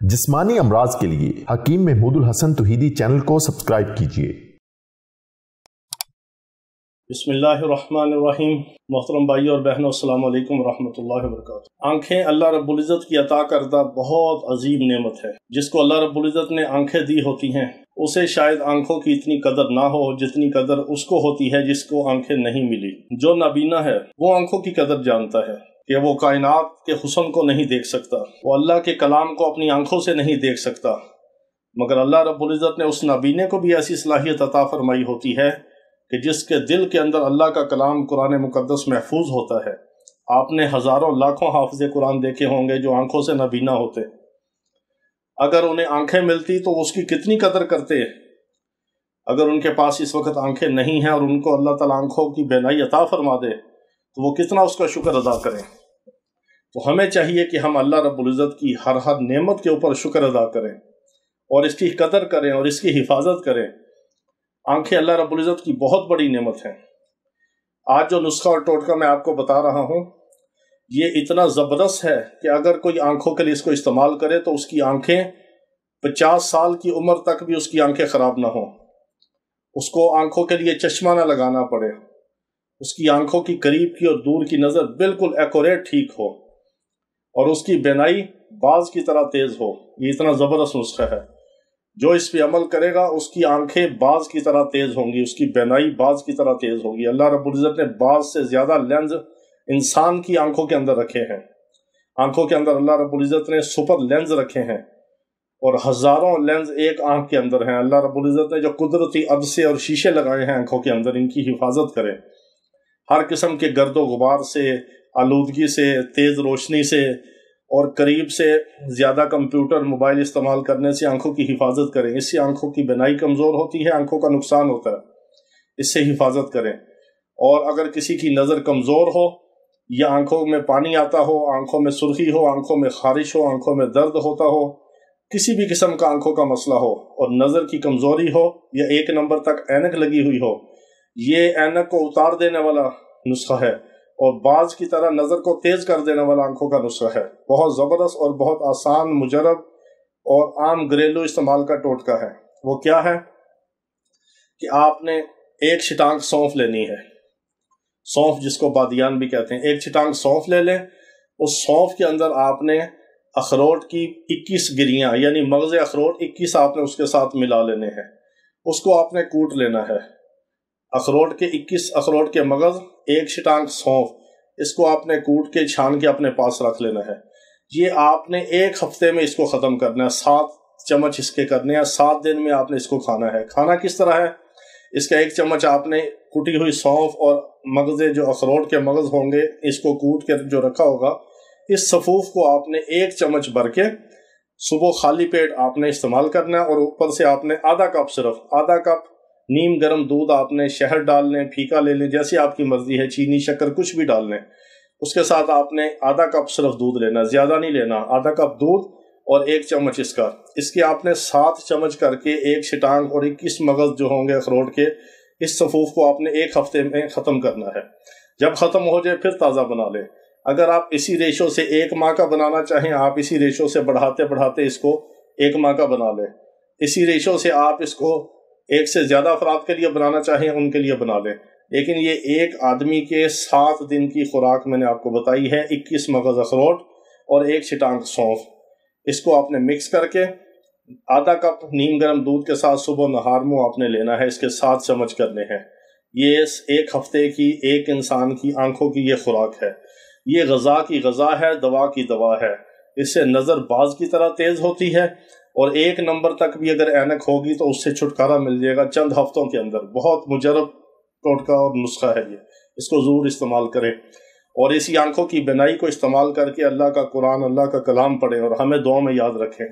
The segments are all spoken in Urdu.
جسمانی امراض کے لیے حکیم محمود الحسن توحیدی چینل کو سبسکرائب کیجیے۔ بسم اللہ الرحمن الرحیم۔ محترم بھائی اور بہنوں، السلام علیکم ورحمۃ اللہ وبرکاتہ۔ آنکھیں اللہ رب العزت کی عطا کردہ بہت عظیم نعمت ہے۔ جس کو اللہ رب العزت نے آنکھیں دی ہوتی ہیں اسے شاید آنکھوں کی اتنی قدر نہ ہو جتنی قدر اس کو ہوتی ہے جس کو آنکھیں نہیں ملی۔ جو نابینا ہے وہ آنکھوں کی قدر جانتا ہے کہ وہ کائنات کے حسن کو نہیں دیکھ سکتا، وہ اللہ کے کلام کو اپنی آنکھوں سے نہیں دیکھ سکتا، مگر اللہ رب العزت نے اس نابینے کو بھی ایسی صلاحیت عطا فرمائی ہوتی ہے کہ جس کے دل کے اندر اللہ کا کلام قرآن مقدس محفوظ ہوتا ہے۔ آپ نے ہزاروں لاکھوں حافظ قرآن دیکھے ہوں گے جو آنکھوں سے نابینا ہوتے، اگر انہیں آنکھیں ملتی تو اس کی کتنی قدر کرتے۔ اگر ان کے پاس اس وقت آنکھیں نہیں ہیں اور ان کو اللہ تعالیٰ آنکھوں کی بینائی عطا فرما دے تو وہ کتنا اس کا شکر ادا کریں۔ تو ہمیں چاہیے کہ ہم اللہ رب العزت کی ہر نعمت کے اوپر شکر ادا کریں اور اس کی قدر کریں اور اس کی حفاظت کریں۔ آنکھیں اللہ رب العزت کی بہت بڑی نعمت ہیں۔ آج جو نسخہ اور ٹوٹکا میں آپ کو بتا رہا ہوں یہ اتنا زبردست ہے کہ اگر کوئی آنکھوں کے لیے اس کو استعمال کرے تو اس کی آنکھیں 50 سال کی عمر تک بھی اس کی آنکھیں خراب نہ ہوں، اس کو آنکھوں کے لیے چشمہ نہ لگانا پڑے، اس کی آنکھوں کی قریب کی اور دور کی نظر بالکل ایکوریٹ ٹھیک ہو اور اس کی بینائی باز کی طرح تیز ہو۔ یہ اتنا زبردست نسخہ ہے، جو اس پہ عمل کرے گا اس کی آنکھیں باز کی طرح تیز ہوں گی، اس کی بینائی باز کی طرح تیز ہوگی۔ اللہ رب العزت نے باز سے زیادہ لینز انسان کی آنکھوں کے اندر رکھے ہیں۔ آنکھوں کے اندر اللہ رب العزت نے سپر لینز رکھے ہیں اور ہزاروں لینز ایک آنکھ کے اندر ہیں۔ اللہ رب العزت نے جو قدرتی عدسے اور شیشے لگائے ہیں آنکھوں کے اندر، ان کی حفاظت کریں ہر قسم کے گرد و غبار سے، آلودگی سے، تیز روشنی سے اور قریب سے زیادہ کمپیوٹر موبائل استعمال کرنے سے آنکھوں کی حفاظت کریں۔ اس سے آنکھوں کی بینائی کمزور ہوتی ہے، آنکھوں کا نقصان ہوتا ہے، اس سے حفاظت کریں۔ اور اگر کسی کی نظر کمزور ہو یا آنکھوں میں پانی آتا ہو، آنکھوں میں سرخی ہو، آنکھوں میں خارش ہو، آنکھوں میں درد ہوتا ہو، کسی بھی قسم کا آنکھوں کا مسئلہ ہو اور نظر کی کمزوری ہو یا 1 نمبر تک اینک لگی ہوئی ہو، یہ اینک کو اتار دینے والا نسخہ ہے اور باز کی طرح نظر کو تیز کر دینے والا آنکھوں کا نسخہ ہے۔ بہت زبردست اور بہت آسان، مجرب اور عام گھریلو استعمال کا ٹوٹکا ہے۔ وہ کیا ہے کہ آپ نے 1 چھٹانک سونف لینی ہے، سونف جس کو بادیان بھی کہتے ہیں۔ 1 چھٹانک سونف لے لیں، اس سونف کے اندر آپ نے اخروٹ کی 21 گریاں یعنی مغز اخروٹ 21 آپ نے اس کے ساتھ ملا لینے ہیں، اس کو آپ نے کوٹ لینا ہے۔ اخروٹ کے 21 اخروٹ کے مغز، 1 چھٹانک سونف، اس کو آپ نے کوٹ کے چھان کے اپنے پاس رکھ لینا ہے۔ یہ آپ نے 1 ہفتے میں اس کو ختم کرنا ہے، 7 چمچ اس کے کرنے ہیں، 7 دن میں آپ نے اس کو کھانا ہے۔ کھانا کس طرح ہے؟ اس کا 1 چمچ آپ نے کٹی ہوئی سونف اور مغز جو اخروٹ کے مغز ہوں گے اس کو کوٹ کے جو رکھا ہوگا، اس سفوف کو آپ نے 1 چمچ بھر کے صبح خالی پیٹ آپ نے استعمال کرنا ہے اور اوپر سے آپ نے آدھا کپ نیم گرم دودھ، آپ نے شہد ڈال لیں، پھیکا لے لیں، جیسی آپ کی مرضی ہے، چینی شکر کچھ بھی ڈال لیں۔ اس کے ساتھ آپ نے آدھا کپ صرف دودھ لینا، زیادہ نہیں لینا، آدھا کپ دودھ اور 1 چمچ اس کے آپ نے 7 چمچ کر کے 1 چھٹانک اور 21 مغز جو ہوں گے اخروٹ کے، اس سفوف کو آپ نے 1 ہفتے میں ختم کرنا ہے۔ جب ختم ہو جائے پھر تازہ بنا لیں۔ اگر آپ اسی ریشو سے 1 ماہ کا بنانا چاہیں، آپ اسی ریشو سے بڑھاتے اس کو 1 ماہ کا بنا لیں۔ اسی ریشو سے آپ اس کو 1 سے زیادہ افراد کے لیے بنانا چاہیں ان کے لیے بنا لیں، لیکن یہ ایک آدمی کے 7 دن کی خوراک میں نے آپ کو بتائی ہے۔ 21 مغز اخروٹ اور 1 چھٹانک سونف، اس کو آپ نے مکس کر کے آدھا کپ نیم گرم دودھ کے ساتھ صبح نہار منہ آپ نے لینا ہے، اس کے 7 چمچ کرنے ہیں۔ یہ 1 ہفتے کی ایک انسان کی آنکھوں کی یہ خوراک ہے۔ یہ غذا کی غذا ہے، دوا کی دوا ہے۔ اس سے نظر باز کی طرح تیز ہوتی ہے اور 1 نمبر تک بھی اگر اینک ہوگی تو اس سے چھٹکارا مل جائے گا چند ہفتوں کے اندر۔ بہت مجرب ٹوٹکا اور نسخہ ہے یہ، اس کو ضرور استعمال کریں اور اسی آنکھوں کی بینائی کو استعمال کر کے اللہ کا قرآن، اللہ کا کلام پڑھیں اور ہمیں دعا میں یاد رکھیں۔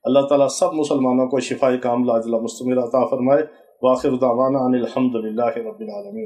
اللہ تعالیٰ سب مسلمانوں کو شفائے کاملہ عاجلہ مستمرہ عطا فرمائے۔ وآخر دعوانا ان الحمد للہ رب العالمین۔